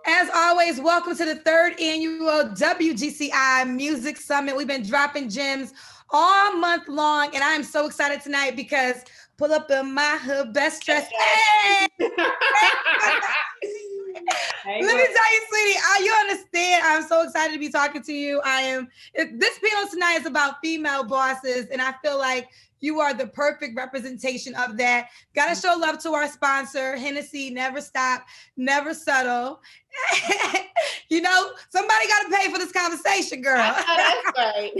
As always, welcome to the third annual WGCI Music Summit. We've been dropping gems all month long, and I am so excited tonight because pull up in my hood best dress. Hey! Let me tell you, sweetie, you understand. I'm so excited to be talking to you. This panel tonight is about female bosses, and I feel like you are the perfect representation of that. Got to show love to our sponsor, Hennessy, never stop, never settle. You know, somebody got to pay for this conversation, girl. That's right.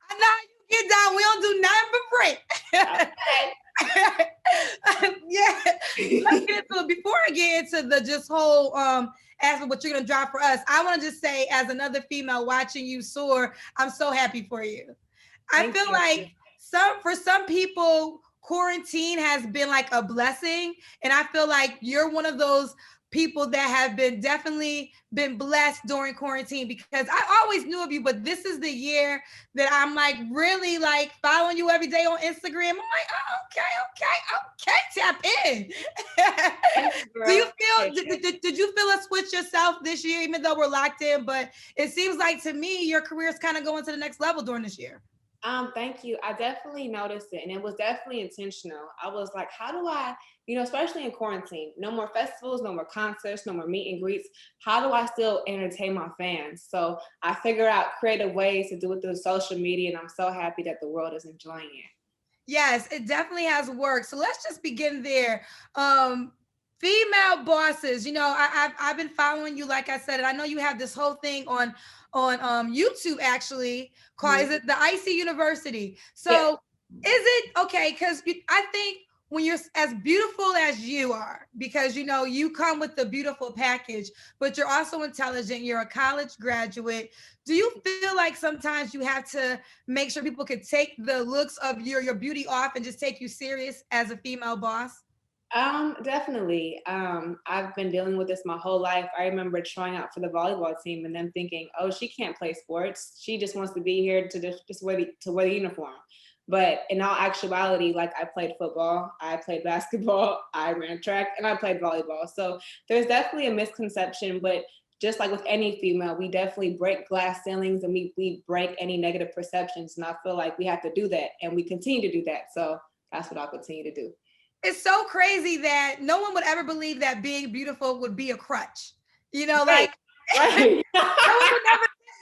I know how you get down. We don't do nothing for free. Yeah. Let's get into it. Before I get into the just whole aspect what you're gonna drop for us, I want to just say, as another female watching you soar, I'm so happy for you. I feel like for some people, quarantine has been like a blessing, and I feel like you're one of those people that have definitely been blessed during quarantine, because I always knew of you, but this is the year that I'm like really like following you every day on Instagram. I'm like, oh, okay, tap in. Do you feel, did you feel a switch yourself this year, even though we're locked in? But it seems like to me, your career is kind of going to the next level during this year. Thank you. I definitely noticed it, and it was definitely intentional. I was like, how do I, especially in quarantine, no more festivals, no more concerts, no more meet and greets. How do I still entertain my fans? So I figure out creative ways to do it through social media, and I'm so happy that the world is enjoying it. Yes, it definitely has worked. So let's just begin there. Female bosses, I've been following you, like I said, and I know you have this whole thing on YouTube actually called, is it the Icy University? So is it okay? Because I think when you're as beautiful as you are, because you come with the beautiful package, but you're also intelligent, you're a college graduate. Do you feel like sometimes you have to make sure people could take the looks of your beauty off and just take you serious as a female boss? Definitely. I've been dealing with this my whole life. I remember trying out for the volleyball team and then thinking, oh, she can't play sports. She just wants to be here to just wear the uniform. But in all actuality, like, I played football, I played basketball, I ran track, and I played volleyball. So there's definitely a misconception, but just like with any female, we definitely break glass ceilings, and we break any negative perceptions. And I feel like we have to do that, and we continue to do that. So that's what I'll continue to do. It's so crazy that no one would ever believe that being beautiful would be a crutch. Right. No one would never think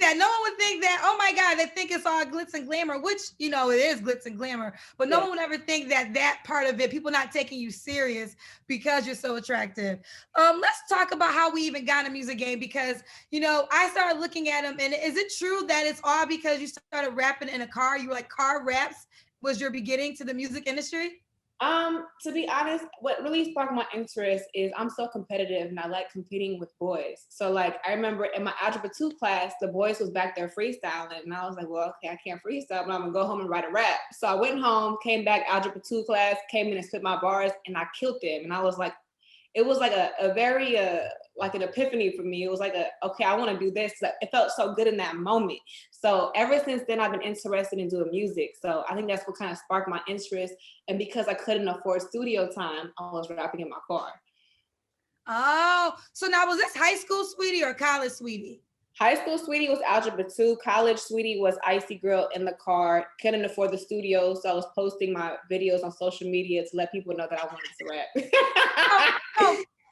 that. No one would think that, oh my God, they think it's all glitz and glamour, which, it is glitz and glamour, but no one would ever think that part of it, people not taking you serious because you're so attractive. Let's talk about how we even got in the music game, because, I started looking at them, and is it true that it's all because you started rapping in a car? You were like, car raps was your beginning to the music industry? To be honest, what really sparked my interest is I'm so competitive, and I like competing with boys. So like, I remember in my Algebra 2 class, the boys was back there freestyling, and I was like, well, okay, I can't freestyle, but I'm gonna go home and write a rap. So I went home, came back, Algebra 2 class, came in and spit my bars, and I killed them. And I was like, it was like a very like an epiphany for me. It was like okay, I want to do this. It felt so good in that moment. So ever since then, I've been interested in doing music. So I think that's what kind of sparked my interest. And because I couldn't afford studio time, I was rapping in my car. Oh, so now was this high school Saweetie or college Saweetie? High school Saweetie was Algebra 2. College Saweetie was Icy Girl in the car. Couldn't afford the studio, so I was posting my videos on social media to let people know that I wanted to rap.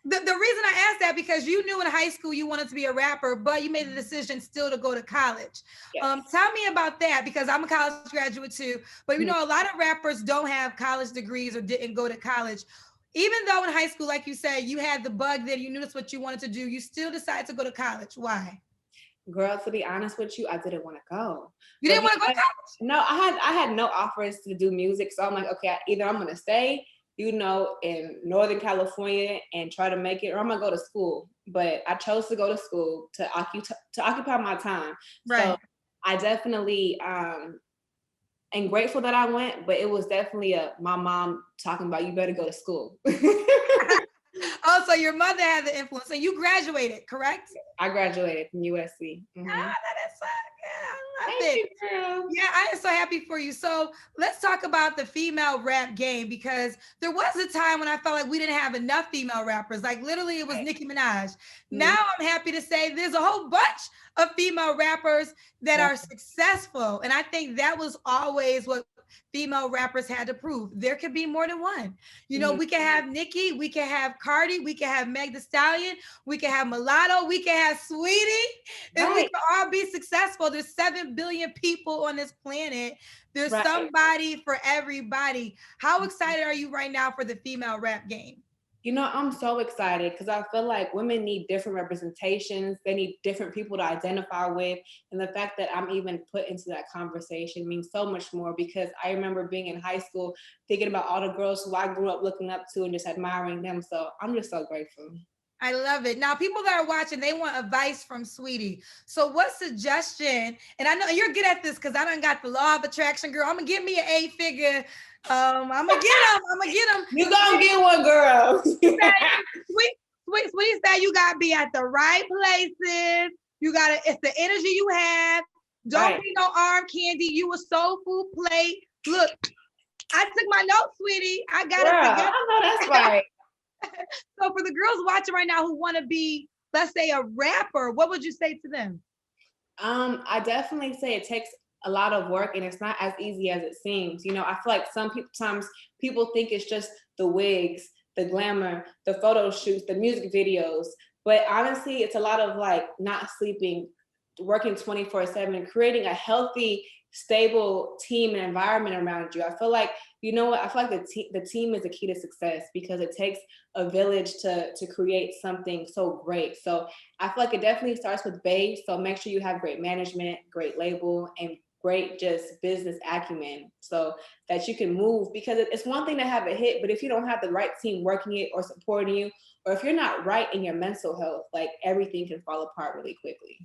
The reason I asked that, because you knew in high school you wanted to be a rapper, but you made the decision still to go to college. Yes. Tell me about that, because I'm a college graduate too, but a lot of rappers don't have college degrees or didn't go to college. Even though in high school, like you said, you had the bug that you knew that's what you wanted to do, you still decided to go to college. Why? Girl, to be honest with you, I didn't want to go. You didn't want to go to college? No, I had no offers to do music. So I'm like, okay, either I'm going to stay, in Northern California and try to make it, or I'm going to go to school. But I chose to go to school to occupy my time. Right. So I definitely am grateful that I went, but it was definitely my mom talking about, you better go to school. Oh, so your mother had the influence, and you graduated, correct? I graduated from USC. Mm-hmm. Ah, that is so good. I it. Yeah, I am so happy for you. So let's talk about the female rap game, because there was a time when I felt like we didn't have enough female rappers. Like literally it was Nicki Minaj. Now I'm happy to say there's a whole bunch of female rappers that are successful. And I think that was always what female rappers had to prove. There could be more than one. You know, we can have Nicki, we can have Cardi, we can have Meg Thee Stallion, we can have Mulatto, we can have Saweetie, and we can all be successful. There's 7 billion people on this planet. There's somebody for everybody. How excited are you right now for the female rap game? You know, I'm so excited because I feel like women need different representations. They need different people to identify with. And the fact that I'm even put into that conversation means so much more, because I remember being in high school, thinking about all the girls who I grew up looking up to and just admiring them. So I'm just so grateful. I love it. Now, people that are watching, they want advice from Saweetie. So what suggestion, and I know you're good at this because I done got the law of attraction, girl. I'm going to give me an 8-figure. I'm going to get them. You going to get one, girl. Sweetie said you got to be at the right places. You got to, it's the energy you have. Don't be no arm candy. You a soul food plate. Look, I took my notes, sweetie. I got it together. I know that's right. So for the girls watching right now who want to be, let's say, a rapper, what would you say to them? I definitely say it takes a lot of work and it's not as easy as it seems. You know, I feel like sometimes people think it's just the wigs, the glamour, the photo shoots, the music videos. But honestly, it's a lot of like not sleeping, working 24/7, creating a healthy, stable team and environment around you. I feel like, you know what? I feel like the team is the key to success, because it takes a village to create something so great. So I feel like it definitely starts with base. So make sure you have great management, great label, and great just business acumen so that you can move, because it's one thing to have a hit, but if you don't have the right team working it or supporting you, or if you're not right in your mental health, like everything can fall apart really quickly.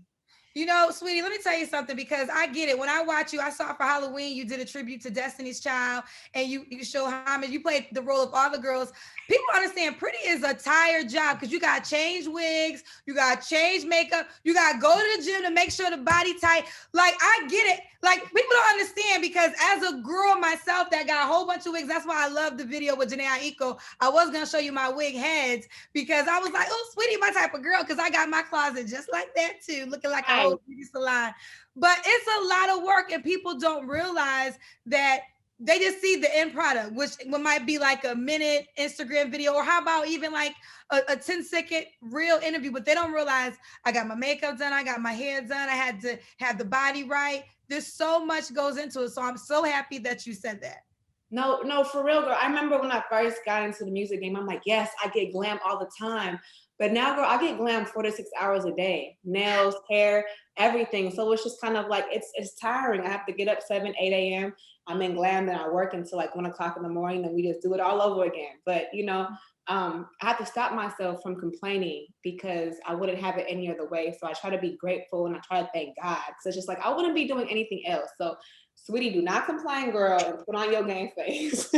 You know, sweetie, let me tell you something, because I get it. When I watch you, I saw for Halloween, you did a tribute to Destiny's Child, and you show homage. You played the role of all the girls. People understand pretty is a tired job, because you got to change wigs, you got to change makeup, you got to go to the gym to make sure the body tight. Like, I get it. Like, people don't understand, because as a girl myself that got a whole bunch of wigs, that's why I love the video with Janae Aiko. I was going to show you my wig heads, because I was like, oh, sweetie, my type of girl, because I got my closet just like that too, looking like a whole beauty salon. But it's a lot of work, and people don't realize that. They just see the end product, which might be like a minute Instagram video, or how about even like a 10-second real interview, but they don't realize I got my makeup done, I got my hair done, I had to have the body right. There's so much goes into it. So I'm so happy that you said that. No, for real, girl. I remember when I first got into the music game, I'm like, yes, I get glam all the time. But now, girl, I get glam 4 to 6 hours a day, nails, hair, everything. So it's just kind of like, it's tiring. I have to get up 7, 8 a.m. I'm in glam, then I work until like 1 o'clock in the morning, and we just do it all over again. But, you know, I have to stop myself from complaining, because I wouldn't have it any other way. So I try to be grateful, and I try to thank God. So it's just like, I wouldn't be doing anything else. So, sweetie, do not complain, girl, and put on your game face.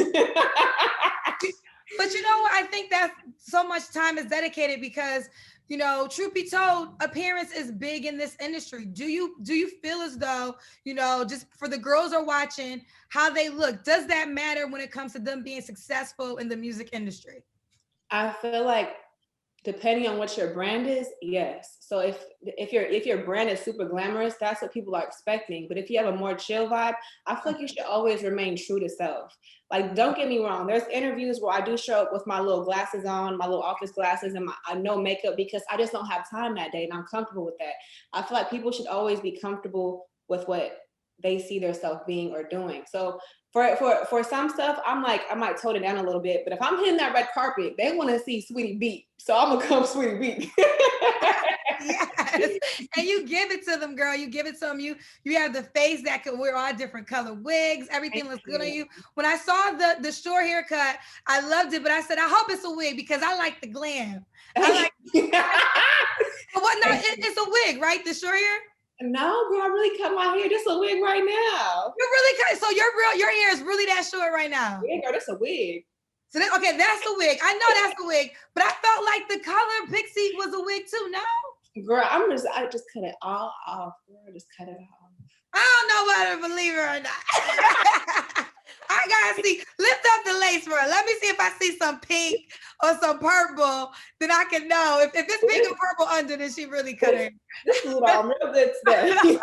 But you know what? I think that so much time is dedicated, because, you know, truth be told, appearance is big in this industry. Do you feel as though, you know, just for the girls are watching, how they look, does that matter when it comes to them being successful in the music industry? I feel like depending on what your brand is, yes. So if your brand is super glamorous, that's what people are expecting. But if you have a more chill vibe, I feel like you should always remain true to self. Like, don't get me wrong. There's interviews where I do show up with my little glasses on, my little office glasses, and my no makeup, because I just don't have time that day, and I'm comfortable with that. I feel like people should always be comfortable with what they see their self being or doing. So for some stuff, I'm like, I might tone it down a little bit, but if I'm hitting that red carpet, they want to see Sweetie beat. So I'm gonna come Sweetie beat. Yes, and you give it to them, girl. You give it to them. You have the face that could wear all different color wigs. Everything looks good on you. When I saw the short haircut, I loved it, but I said, I hope it's a wig, because I like the glam. I like. But what? No, it's a wig, right? The short hair. No, girl, I really cut my hair. This is a wig right now. You really cut. So your hair is really that short right now. Yeah, girl, that's a wig. So okay, that's a wig. I know that's a wig, but I felt like the color Pixie was a wig too. No. Girl, I just cut it all off. Girl, just cut it off. I don't know whether to believe her or not. I gotta see. Lift up the lace for her. Let me see if I see some pink or some purple. Then I can know if it's pink or purple under. Then she really cut her. This is all real good stuff.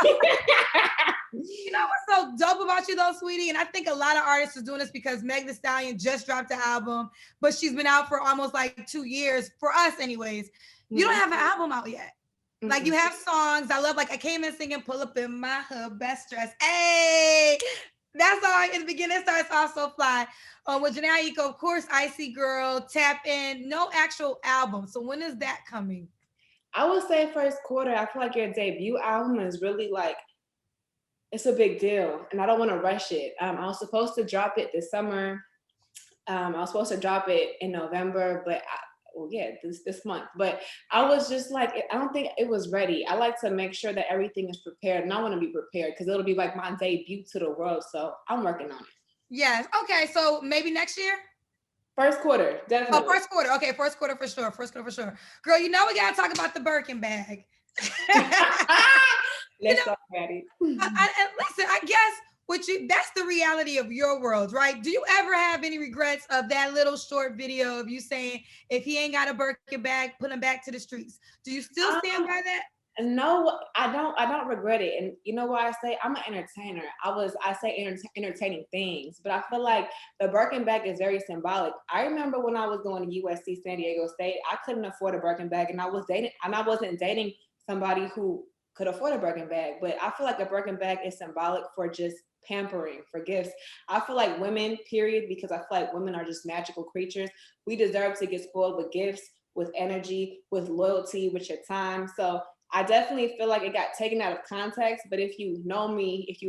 You know what's so dope about you though, sweetie? And I think a lot of artists are doing this because Meg Thee Stallion just dropped an album, but she's been out for almost like 2 years for us, anyways. You don't have an album out yet. Like you have songs. I love, like I came in singing "Pull Up in My Hood Best Dress." Hey, that song in the beginning starts off so fly. With Janae Eiko, of course, Icy Girl, Tap In. No actual album. So when is that coming? I would say first quarter. I feel like your debut album is really like, it's a big deal, and I don't want to rush it. I was supposed to drop it this summer. I was supposed to drop it in November, but this month. But I was just like, I don't think it was ready. I like to make sure that everything is prepared, and I want to be prepared because it'll be like my debut to the world. So I'm working on it. Yes. Okay. So maybe next year? First quarter, definitely. Oh, first quarter. Okay, first quarter for sure. First quarter for sure. Girl, you know we gotta talk about the Birkin bag. Let's talk about it. And listen, I guess that's the reality of your world, right? Do you ever have any regrets of that little short video of you saying, if he ain't got a Birkin bag, put him back to the streets? Do you still stand by that? No, I don't regret it. And you know why I say I'm an entertainer. I say entertaining things, but I feel like the Birkin bag is very symbolic. I remember when I was going to USC San Diego State, I couldn't afford a Birkin bag, and I wasn't dating somebody who could afford a Birkin bag. But I feel like a Birkin bag is symbolic for just pampering, for gifts. I feel like women, period, because I feel like women are just magical creatures. We deserve to get spoiled with gifts, with energy, with loyalty, with your time. So I definitely feel like it got taken out of context, but if you know me, if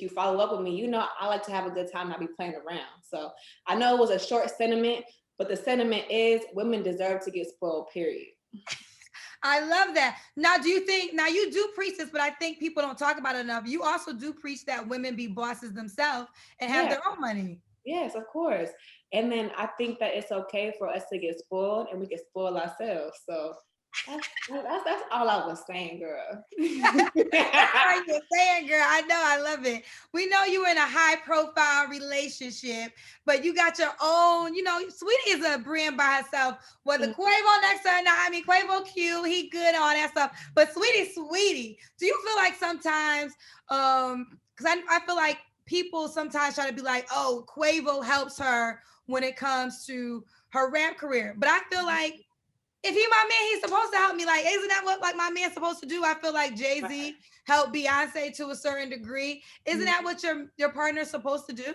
you follow up with me, you know I like to have a good time, not be playing around. So I know it was a short sentiment, but the sentiment is women deserve to get spoiled, period. I love that. Now, do you think, now you do preach this, but I think people don't talk about it enough. You also do preach that women be bosses themselves and have their own money. Yes, of course. And then I think that it's okay for us to get spoiled, and we can spoil ourselves. So that's all I was saying, girl. That's what you're saying, girl. I know, I love it. We know you're in a high profile relationship, but you got your own, you know, Saweetie is a brand by herself. Whether Quavo next to her or not, I mean, Quavo cute, he good, all that stuff. But Saweetie, do you feel like sometimes, because I feel like people sometimes try to be like, oh, Quavo helps her when it comes to her rap career. But I feel like if he my man, he's supposed to help me. Like, isn't that what like my man's supposed to do? I feel like Jay-Z helped Beyonce to a certain degree. Isn't that what your partner's supposed to do?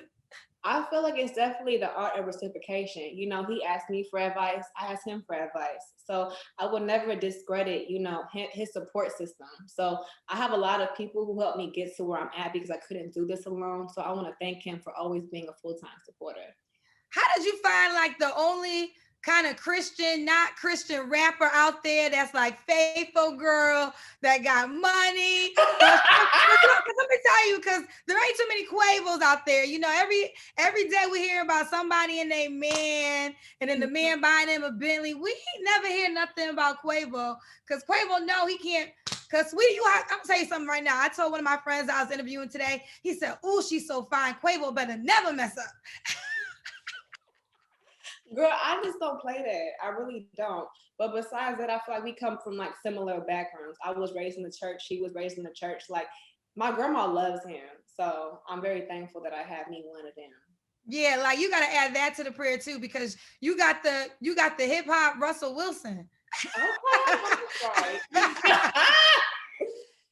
I feel like it's definitely the art of reciprocation. You know, he asked me for advice, I asked him for advice. So I would never discredit, you know, his support system. So I have a lot of people who helped me get to where I'm at because I couldn't do this alone. So I want to thank him for always being a full-time supporter. How did you find like the only kind of Christian, not Christian rapper out there that's like faithful girl that got money? Let me tell you, because there ain't too many Quavos out there. You know, every day we hear about somebody and they man, and then the man buying them a Bentley. We never hear nothing about Quavo, because Quavo know he can't. Because Saweetie, I'm gonna tell you something right now. I told one of my friends I was interviewing today. He said, "Ooh, she's so fine. Quavo better never mess up." Girl, I just don't play that. I really don't. But besides that, I feel like we come from like similar backgrounds. I was raised in the church. She was raised in the church. Like my grandma loves him. So I'm very thankful that I have me one of them. Yeah, like you gotta add that to the prayer too, because you got the hip hop Russell Wilson. Okay.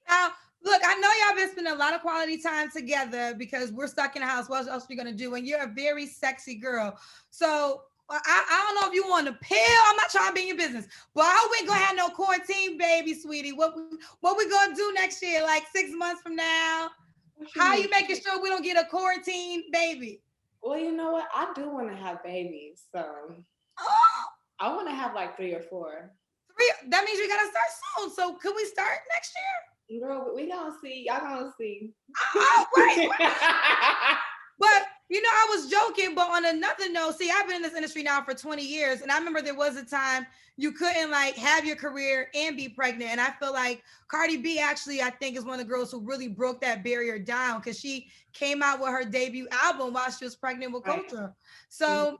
Now, look, I know y'all been spending a lot of quality time together because we're stuck in the house. What else are we gonna do? And you're a very sexy girl. So I don't know if you want to pill. I'm not trying to be in your business, but I hope we ain't gonna have no quarantine baby, sweetie. What we gonna do next year? Like 6 months from now? How are you making sure we don't get a quarantine baby? Well, you know what? I do want to have babies, so I want to have like 3 or 4. 3? That means we gotta start soon. So could we start next year? Girl, we gonna see. Y'all gonna see. Oh, wait. But You know, I was joking, but on another note, see, I've been in this industry now for 20 years, and I remember there was a time you couldn't like have your career and be pregnant. And I feel like Cardi B actually, I think, is one of the girls who really broke that barrier down because she came out with her debut album while she was pregnant with Right. Culture. So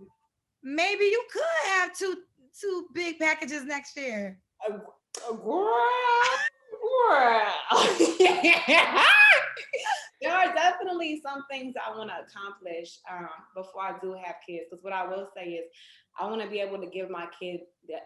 maybe you could have two big packages next year. Girl. There are definitely some things I want to accomplish before I do have kids. Because what I will say is, I want to be able to give my kid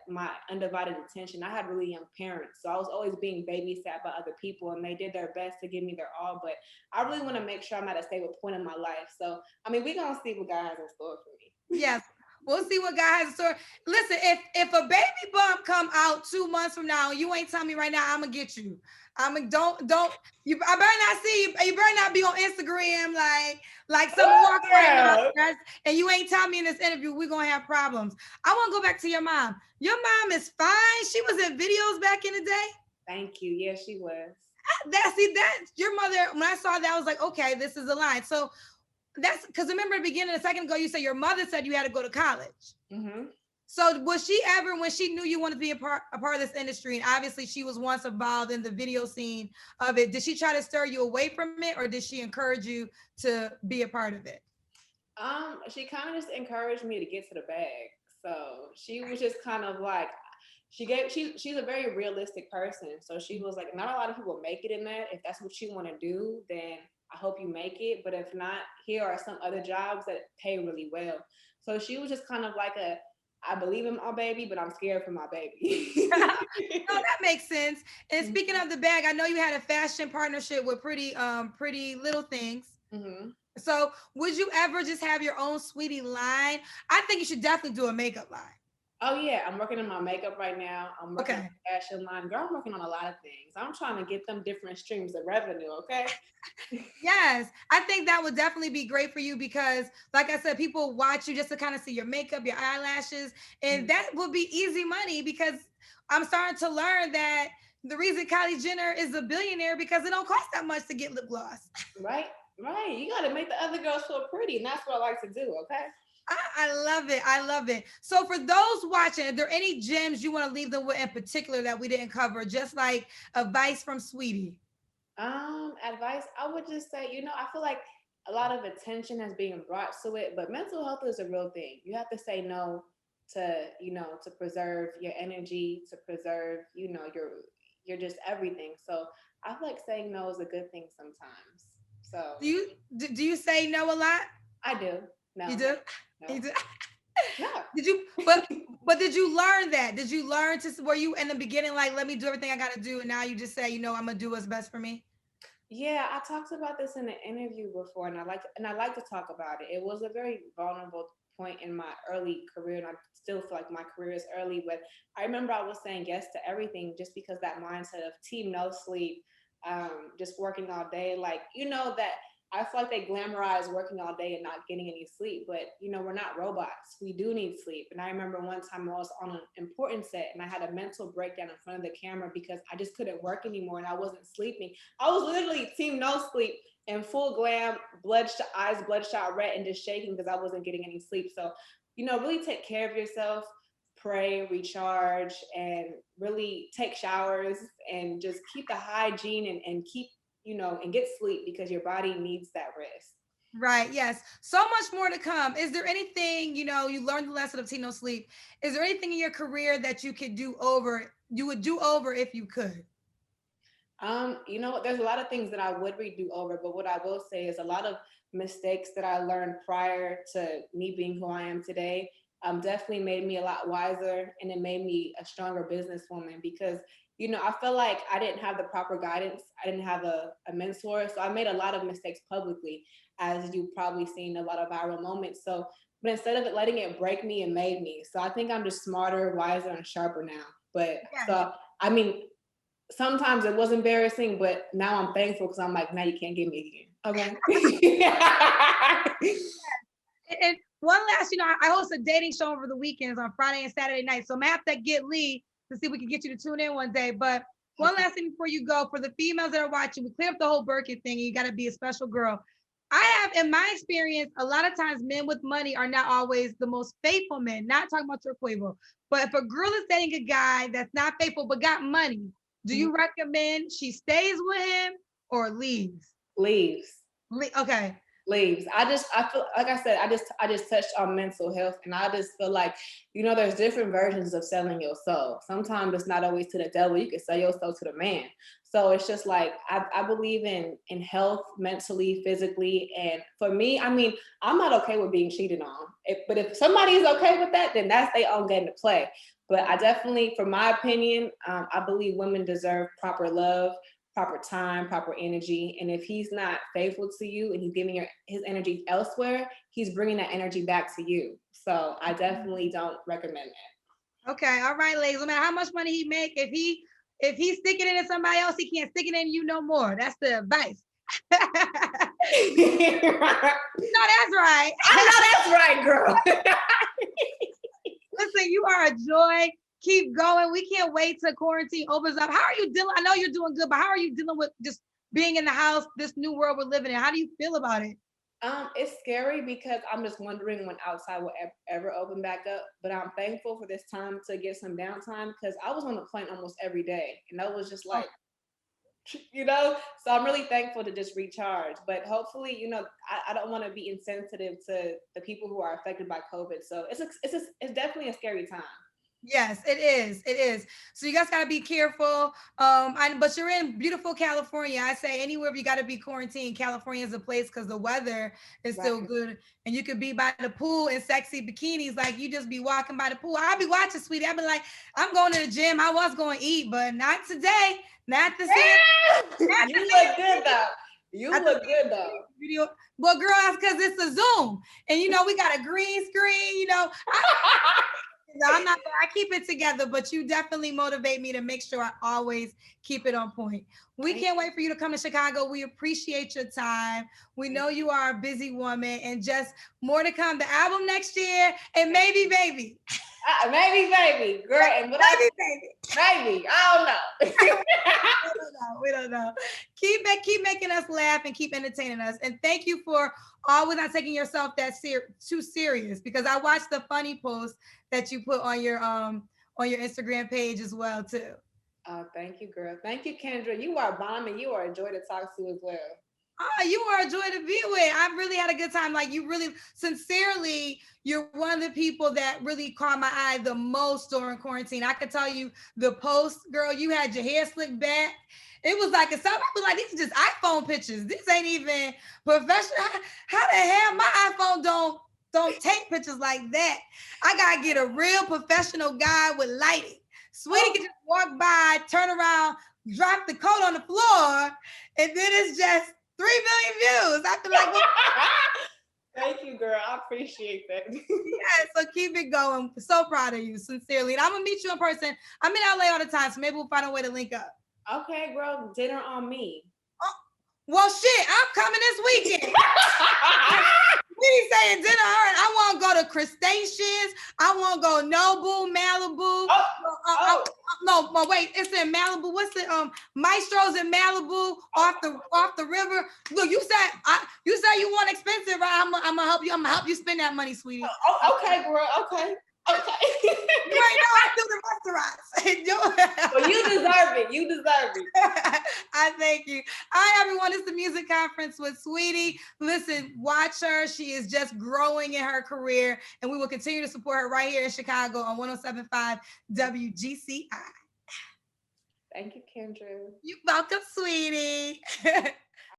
my undivided attention. I had really young parents, so I was always being babysat by other people, and they did their best to give me their all. But I really want to make sure I'm at a stable point in my life. So, I mean, we're gonna see what God has in store for me. Yes. We'll see what God has in store. Listen, if a baby bump come out 2 months from now, you ain't telling me right now, I'm gonna get you. Don't you, I better not see you. You better not be on Instagram like someone walking right now, and you ain't telling me in this interview we're gonna have problems. I want to go back to your mom. Your mom is fine. She was in videos back in the day. Thank you. Yeah, she was. That your mother. When I saw that, I was like, okay, this is a line. So that's because remember the beginning a second ago, you said your mother said you had to go to college. Mm-hmm. So was she ever, when she knew you wanted to be a part of this industry, and obviously she was once involved in the video scene of it, did she try to stir you away from it, or did she encourage you to be a part of it? She kind of just encouraged me to get to the bag. So she was just kind of like, she's a very realistic person. So she was like, not a lot of people make it in that. If that's what you want to do, then I hope you make it. But if not, here are some other jobs that pay really well. So she was just kind of like I believe in my baby, but I'm scared for my baby. No, that makes sense. And speaking of the bag, I know you had a fashion partnership with Pretty Little Things. Mm-hmm. So would you ever just have your own Saweetie line? I think you should definitely do a makeup line. Oh yeah, I'm working on my makeup right now. I'm working on a fashion line. Girl, I'm working on a lot of things. I'm trying to get them different streams of revenue, okay? Yes, I think that would definitely be great for you because, like I said, people watch you just to kind of see your makeup, your eyelashes, and that would be easy money because I'm starting to learn that the reason Kylie Jenner is a billionaire because it don't cost that much to get lip gloss. Right. You got to make the other girls feel pretty, and that's what I like to do, okay? I love it. I love it. So for those watching, are there any gems you want to leave them with in particular that we didn't cover, just like advice from Saweetie? Advice, I would just say, I feel like a lot of attention has been brought to it, but mental health is a real thing. You have to say no to, to preserve your energy, to preserve, your just everything. So I feel like saying no is a good thing sometimes. So do you say no a lot? I do. No. You do? No. You do? No. Did you but did you learn that? Did you learn were you in the beginning like let me do everything I gotta do and now you just say, I'm gonna do what's best for me? Yeah, I talked about this in an interview before and I like to talk about it. It was a very vulnerable point in my early career and I still feel like my career is early, but I remember I was saying yes to everything just because that mindset of team no sleep, just working all day, like that I feel like they glamorize working all day and not getting any sleep, but we're not robots. We do need sleep. And I remember one time I was on an important set and I had a mental breakdown in front of the camera because I just couldn't work anymore and I wasn't sleeping. I was literally team no sleep in full glam, eyes bloodshot red and just shaking because I wasn't getting any sleep. So, really take care of yourself, pray, recharge, and really take showers and just keep the hygiene and keep and get sleep because your body needs that rest. Right. Yes. So much more to come. Is there anything, you learned the lesson of no sleep. Is there anything in your career that you would do over if you could? There's a lot of things that I would redo over, but what I will say is a lot of mistakes that I learned prior to me being who I am today definitely made me a lot wiser and it made me a stronger businesswoman because I feel like I didn't have the proper guidance. I didn't have a mentor. So I made a lot of mistakes publicly, as you've probably seen a lot of viral moments. So, but instead of it letting it break me, it made me. So I think I'm just smarter, wiser, and sharper now. But I mean, sometimes it was embarrassing, but now I'm thankful because I'm like, now you can't get me again. Okay. And one last, I host a dating show over the weekends on Friday and Saturday night. So I'm gonna have to get Lee to see if we can get you to tune in one day. But one last thing before you go, for the females that are watching, we clear up the whole Birkin thing and you got to be a special girl. I have, in my experience, a lot of times men with money are not always the most faithful men. Not talking about your Quavo, but if a girl is dating a guy that's not faithful but got money, do you recommend she stays with him or leaves? Leaves. Okay. Leaves. I feel like I said, I just touched on mental health, and I just feel like, there's different versions of selling your soul. Sometimes it's not always to the devil. You can sell your soul to the man. So it's just like I believe in health, mentally, physically, and for me, I mean, I'm not okay with being cheated on. But if somebody is okay with that, then that's their own game to play. But I definitely, from my opinion, I believe women deserve proper love, proper time, proper energy. And if he's not faithful to you and he's giving his energy elsewhere, he's bringing that energy back to you. So I definitely don't recommend that. Okay, all right, ladies. No matter how much money he make, if he's sticking it in somebody else, he can't stick it in you no more. That's the advice. No, that's right. I know that's right, girl. Listen, you are a joy. Keep going. We can't wait till quarantine opens up. How are you dealing? I know you're doing good, but how are you dealing with just being in the house, this new world we're living in? How do you feel about it? It's scary because I'm just wondering when outside will ever open back up. But I'm thankful for this time to get some downtime because I was on the plane almost every day, and that was just like, So I'm really thankful to just recharge. But hopefully, I don't want to be insensitive to the people who are affected by COVID. So it's definitely a scary time. Yes, it is. It is. So you guys gotta be careful. But you're in beautiful California. I say anywhere you gotta be quarantined, California is a place because the weather is still good. And you could be by the pool in sexy bikinis, like you just be walking by the pool. I'll be watching, sweetie. I'll be like, I'm going to the gym. I was going to eat, but not today. Not this year. You look good though. You look good though. Video. Well, girl, that's because it's a Zoom. And we got a green screen, I'm not, I keep it together, but you definitely motivate me to make sure I always keep it on point. We can't wait for you to come to Chicago. We appreciate your time. We know you are a busy woman, and just more to come. The album next year, and maybe baby. Maybe, girl. And maybe. I don't know. We don't know. Keep making us laugh and keep entertaining us. And thank you for always not taking yourself that too serious, because I watched the funny post that you put on your Instagram page as well too. Oh, thank you, girl. Thank you, Kendra. You are a bomb, and you are a joy to talk to as well. Oh, you are a joy to be with. I've really had a good time. Like, you really, sincerely, you're one of the people that really caught my eye the most during quarantine. I could tell you the post, girl, you had your hair slicked back. It was like, I was like, these are just iPhone pictures. This ain't even professional. How the hell my iPhone don't take pictures like that? I gotta get a real professional guy with lighting. Sweetie can just walk by, turn around, drop the coat on the floor, and then it's just 3 million views. I feel like, thank you, girl. I appreciate that. Yeah, so keep it going. So proud of you, sincerely. And I'm gonna meet you in person. I'm in LA all the time, so maybe we'll find a way to link up. Okay, girl. Dinner on me. Oh, well, shit, I'm coming this weekend. We saying dinner. I want to go to Crustaceans. I want to go Nobu, Malibu. No, wait, it's in Malibu. What's it? Maestro's in Malibu, off the river. Look, you said you want expensive, right? I'm gonna help you. I'm gonna help you spend that money, sweetie. Okay, girl. Okay. You ain't know I do the restaurants. Well, you deserve it. You deserve it. I thank you. Hi, everyone. It's the Music Conference with Saweetie. Listen, watch her. She is just growing in her career, and we will continue to support her right here in Chicago on 107.5 WGCI. Thank you, Kendra. You're welcome, sweetie.